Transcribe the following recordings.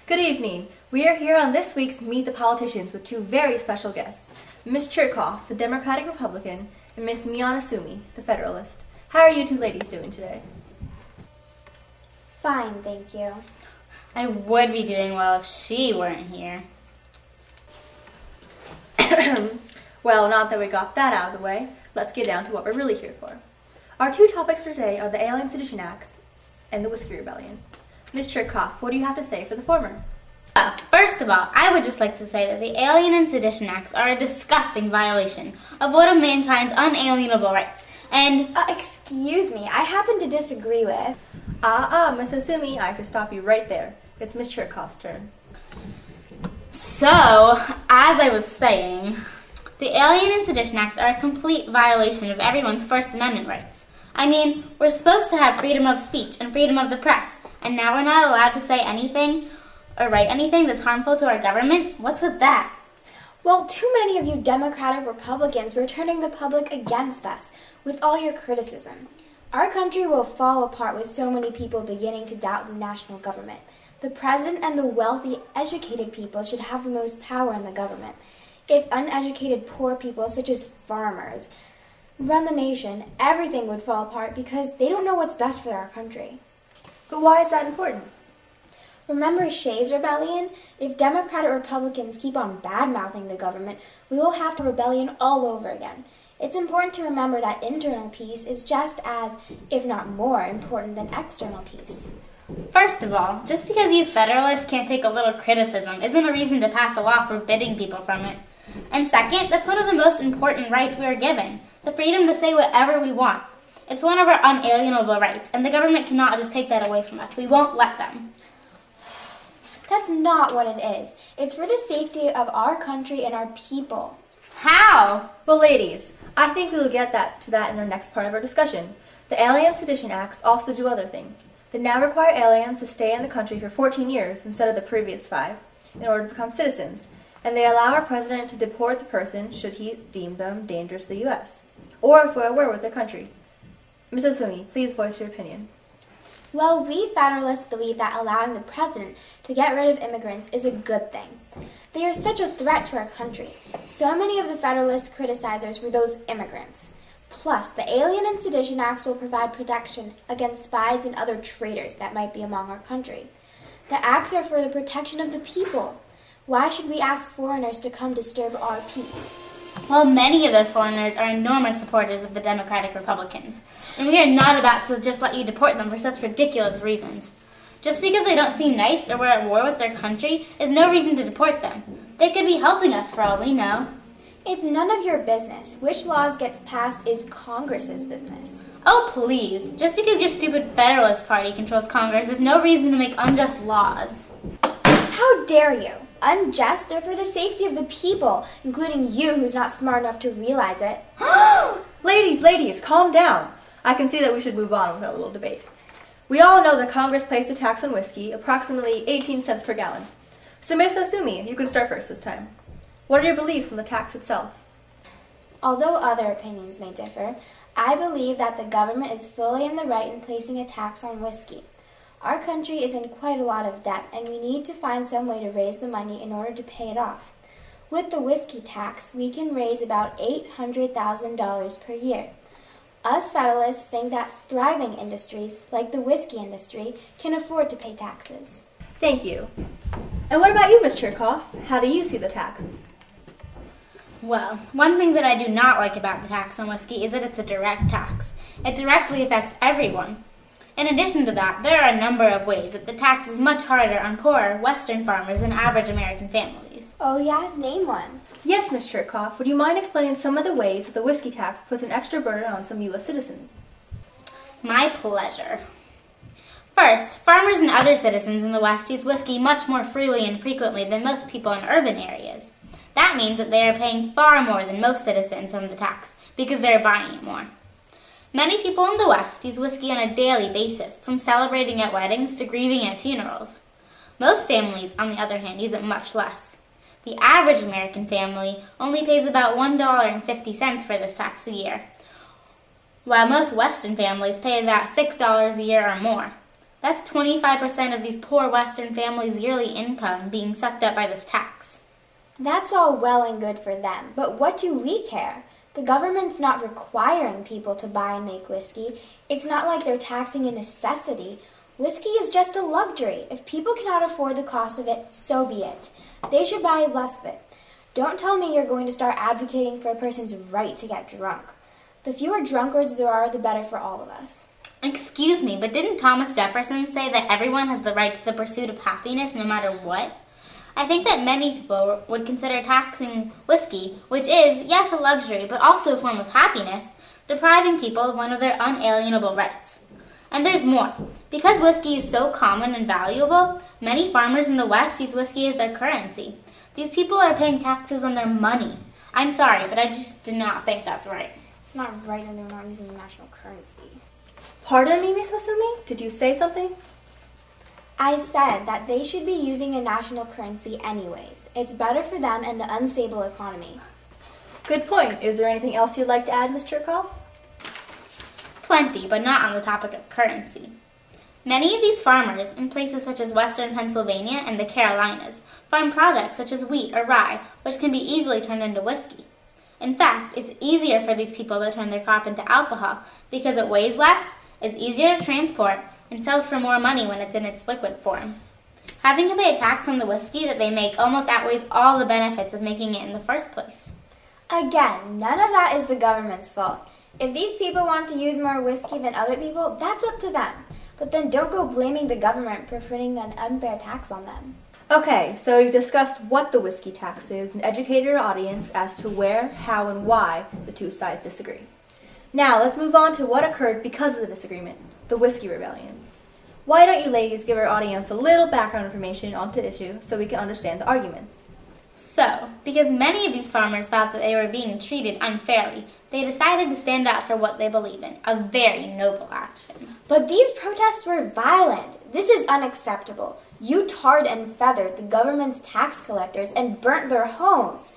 Good evening. We are here on this week's Meet the Politicians with two very special guests, Ms. Cherkoff, the Democratic Republican, and Ms. Mianasumi, the Federalist. How are you two ladies doing today? Fine, thank you. I would be doing well if she weren't here. Well, now that we got that out of the way, let's get down to what we're really here for. Our two topics for today are the Alien Sedition Acts and the Whiskey Rebellion. Ms. Cherkoff, what do you have to say for the former? First of all, I would just like to say that the Alien and Sedition Acts are a disgusting violation of one of mankind's unalienable rights, and... Excuse me, I happen to disagree with... Miss Asumi, I have to stop you right there. It's Ms. Cherkoff's turn. So, as I was saying, the Alien and Sedition Acts are a complete violation of everyone's First Amendment rights. I mean, we're supposed to have freedom of speech and freedom of the press, and now we're not allowed to say anything or write anything that's harmful to our government? What's with that? Well, too many of you Democratic Republicans were turning the public against us with all your criticism. Our country will fall apart with so many people beginning to doubt the national government. The president and the wealthy, educated people should have the most power in the government. If uneducated poor people, such as farmers, run the nation, everything would fall apart because they don't know what's best for our country. But why is that important? Remember Shays' rebellion? If Democratic Republicans keep on bad-mouthing the government, we will have a rebellion all over again. It's important to remember that internal peace is just as, if not more, important than external peace. First of all, just because you Federalists can't take a little criticism isn't a reason to pass a law forbidding people from it. And second, that's one of the most important rights we are given, the freedom to say whatever we want. It's one of our unalienable rights, and the government cannot just take that away from us. We won't let them. That's not what it is. It's for the safety of our country and our people. How? Well, ladies, I think we will get to that in our next part of our discussion. The Alien Sedition Acts also do other things. They now require aliens to stay in the country for 14 years instead of the previous 5 in order to become citizens, and they allow our president to deport the person should he deem them dangerous to the U.S. or if we're at war with their country. Ms. Osumi, please voice your opinion. Well, we Federalists believe that allowing the president to get rid of immigrants is a good thing. They are such a threat to our country. So many of the Federalist criticizers were those immigrants. Plus, the Alien and Sedition Acts will provide protection against spies and other traitors that might be among our country. The acts are for the protection of the people. Why should we ask foreigners to come disturb our peace? Well, many of those foreigners are enormous supporters of the Democratic Republicans, and we are not about to just let you deport them for such ridiculous reasons. Just because they don't seem nice or we're at war with their country is no reason to deport them. They could be helping us for all we know. It's none of your business. Which laws gets passed is Congress's business. Oh, please. Just because your stupid Federalist Party controls Congress is no reason to make unjust laws. How dare you? Unjust? They're for the safety of the people, including you who's not smart enough to realize it. Ladies, calm down. I can see that we should move on without a little debate. We all know that Congress placed a tax on whiskey, approximately 18 cents per gallon. So Ms. Osumi, you can start first this time. What are your beliefs on the tax itself? Although other opinions may differ, I believe that the government is fully in the right in placing a tax on whiskey. Our country is in quite a lot of debt, and we need to find some way to raise the money in order to pay it off. With the whiskey tax, we can raise about $800,000 per year. Us Federalists think that thriving industries, like the whiskey industry, can afford to pay taxes. Thank you. And what about you, Ms. Cherkoff? How do you see the tax? Well, one thing that I do not like about the tax on whiskey is that it's a direct tax. It directly affects everyone. In addition to that, there are a number of ways that the tax is much harder on poorer Western farmers than average American families. Oh yeah? Name one. Yes, Ms. Cherkoff. Would you mind explaining some of the ways that the whiskey tax puts an extra burden on some U.S. citizens? My pleasure. First, farmers and other citizens in the West use whiskey much more freely and frequently than most people in urban areas. That means that they are paying far more than most citizens from the tax because they are buying it more. Many people in the West use whiskey on a daily basis, from celebrating at weddings to grieving at funerals. Most families, on the other hand, use it much less. The average American family only pays about $1.50 for this tax a year, while most Western families pay about $6 a year or more. That's 25% of these poor Western families' yearly income being sucked up by this tax. That's all well and good for them, but what do we care? The government's not requiring people to buy and make whiskey. It's not like they're taxing a necessity. Whiskey is just a luxury. If people cannot afford the cost of it, so be it. They should buy less of it. Don't tell me you're going to start advocating for a person's right to get drunk. The fewer drunkards there are, the better for all of us. Excuse me, but didn't Thomas Jefferson say that everyone has the right to the pursuit of happiness no matter what? I think that many people would consider taxing whiskey, which is, yes, a luxury, but also a form of happiness, depriving people of one of their unalienable rights. And there's more. Because whiskey is so common and valuable, many farmers in the West use whiskey as their currency. These people are paying taxes on their money. I'm sorry, but I just do not think that's right. It's not right that they're not using the national currency. Pardon me, Miss Osumi? Did you say something? I said that they should be using a national currency anyways. It's better for them and the unstable economy. Good point. Is there anything else you'd like to add, Ms. Cherkoff? Plenty, but not on the topic of currency. Many of these farmers in places such as western Pennsylvania and the Carolinas farm products such as wheat or rye, which can be easily turned into whiskey. In fact, it's easier for these people to turn their crop into alcohol because it weighs less, is easier to transport, and sells for more money when it's in its liquid form. Having to pay a tax on the whiskey that they make almost outweighs all the benefits of making it in the first place. Again, none of that is the government's fault. If these people want to use more whiskey than other people, that's up to them. But then don't go blaming the government for putting an unfair tax on them. Okay, so we've discussed what the whiskey tax is and educated our audience as to where, how, and why the two sides disagree. Now, let's move on to what occurred because of the disagreement, the Whiskey Rebellion. Why don't you ladies give our audience a little background information on the issue so we can understand the arguments? So, because many of these farmers thought that they were being treated unfairly, they decided to stand up for what they believe in, a very noble action. But these protests were violent. This is unacceptable. You tarred and feathered the government's tax collectors and burnt their homes.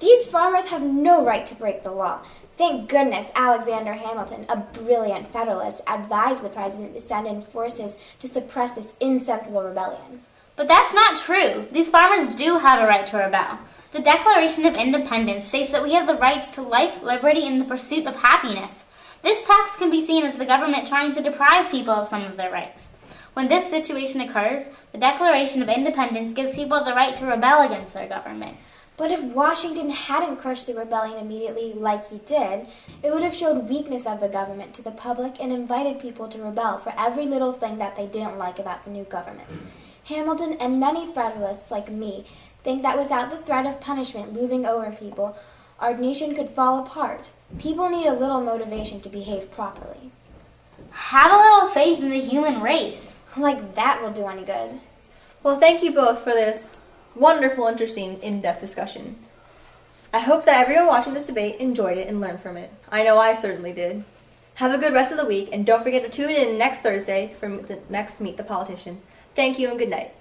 These farmers have no right to break the law. Thank goodness Alexander Hamilton, a brilliant Federalist, advised the president to send in forces to suppress this insensible rebellion. But that's not true. These farmers do have a right to rebel. The Declaration of Independence states that we have the rights to life, liberty, and the pursuit of happiness. This tax can be seen as the government trying to deprive people of some of their rights. When this situation occurs, the Declaration of Independence gives people the right to rebel against their government. But if Washington hadn't crushed the rebellion immediately like he did, it would have showed weakness of the government to the public and invited people to rebel for every little thing that they didn't like about the new government. Hamilton and many Federalists like me think that without the threat of punishment looming over people, our nation could fall apart. People need a little motivation to behave properly. Have a little faith in the human race. Like that will do any good. Well, thank you both for this wonderful, interesting, in-depth discussion. I hope that everyone watching this debate enjoyed it and learned from it. I know I certainly did. Have a good rest of the week, and don't forget to tune in next Thursday for the next Meet the Politician. Thank you and good night.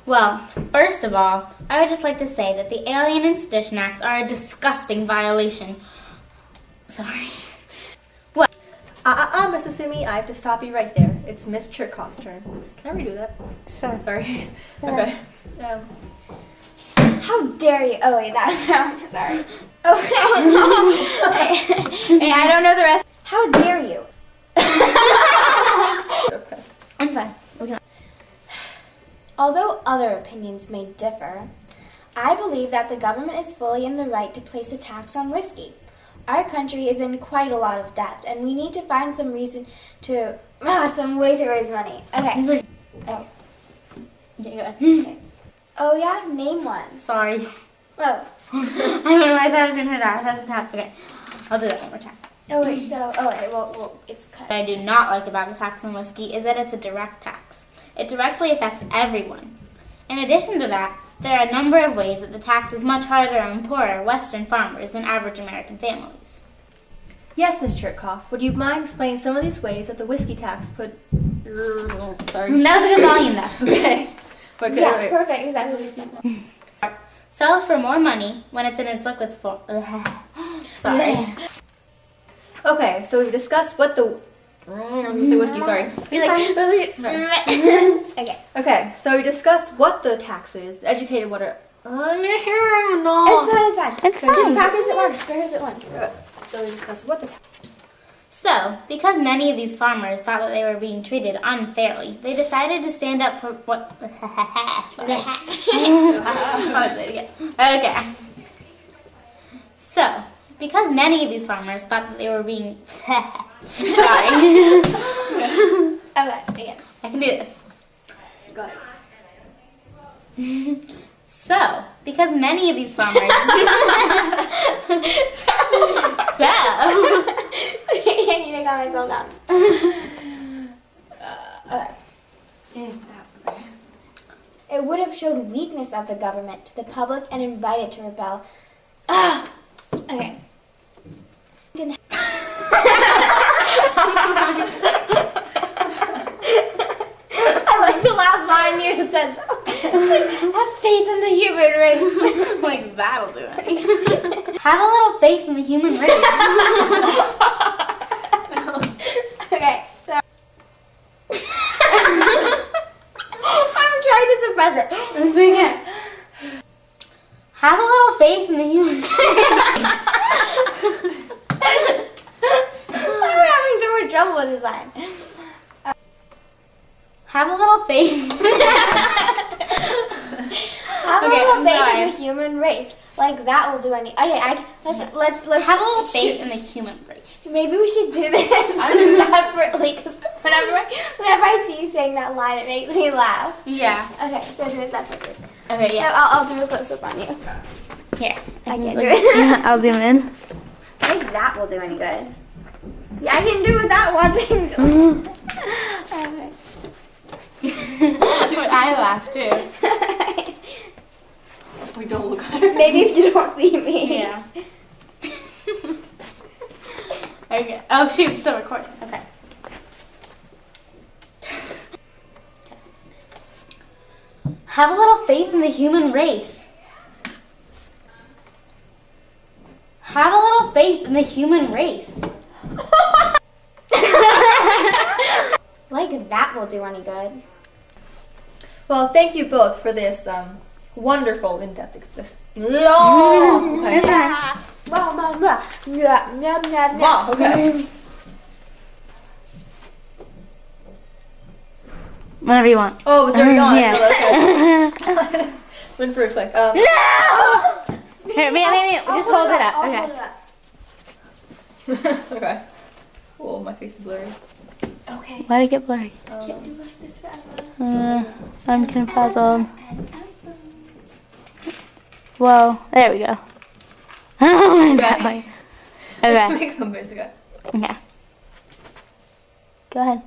Well, first of all, I would just like to say that the Alien and Sedition Acts are a disgusting violation. Sorry. What? Miss Asumi, I have to stop you right there. It's Miss Cherkoff's turn. Can I redo that? Sure. Sorry. Okay. How dare you? Oh wait, that was wrong. Sorry. Oh, hey, I don't know the rest. How dare you? Okay. I'm fine. Okay. Although other opinions may differ, I believe that the government is fully in the right to place a tax on whiskey. Our country is in quite a lot of debt, and we need to find some reason to, some way to raise money. Okay. Oh. Okay. Oh yeah? Name one. Sorry. Oh. I don't know if I was in her that. I was in top. Okay. I'll do that one more time. Oh wait, well, it's cut. What I do not like about the tax on whiskey is that it's a direct tax. It directly affects everyone. In addition to that, there are a number of ways that the tax is much harder on poorer Western farmers than average American families. Yes, Miss Cherkoff. Would you mind explaining some of these ways that the whiskey tax put... Sorry. That was a good volume, though. Okay. Okay, Yeah, wait. perfect. Exactly what you said. Sells for more money when it's in its liquid form. Sorry. Okay, so we've discussed what the... I was going to say whiskey, sorry. Okay. Okay, so we discussed what the tax is, educated what it... No. It's fine. Just practice it once. Practice it once. So we discussed what the tax... So, because many of these farmers thought that they were being treated unfairly, they decided to stand up for what... Okay. So, because many of these farmers thought that they were being... Sorry. Okay, again. I can do this. Go ahead. So, because many of these farmers... So... I need to calm myself down. Okay. It would have showed weakness of the government to the public and invited to rebel. Okay. I like the last line you said. Have faith in the human race. Like, that'll do it. Have a little faith in the human race. Okay, so I'm trying to suppress it. It's okay. Have a little faith in the human race. I'm having so much trouble with this line. Have a little faith. Have a Okay, little I'm faith sorry. in the human race. Like that will do any. Okay, let's Have a little faith in the human race. Maybe we should do this separately because whenever I see you saying that line, it makes me laugh. Yeah. Okay, so do it separately. Okay, So yeah. I'll do a close up on you. Here. I can't do it. I'll zoom in. I think that will do any good. Yeah, I can do it without watching. Okay. I laugh too. We don't look at her. Maybe if you don't see me. Yeah. Okay. Oh shoot, it's still recording. Okay. Have a little faith in the human race. Have a little faith in the human race. Like that will do any good. Well, thank you both for this wonderful in-depth discussion. Long. Okay. Wow, okay. Whenever you want. Oh, it's already on. Yeah. Okay. Went for a click. No! Here, maybe, just hold it up. I'll Okay. hold it up. Okay. Oh, my face is blurry. Okay. Why'd it get blurry? Can't do like this forever. I'm confuzzled. Whoa, there we go. Okay. Make some face, okay. Okay. Go ahead.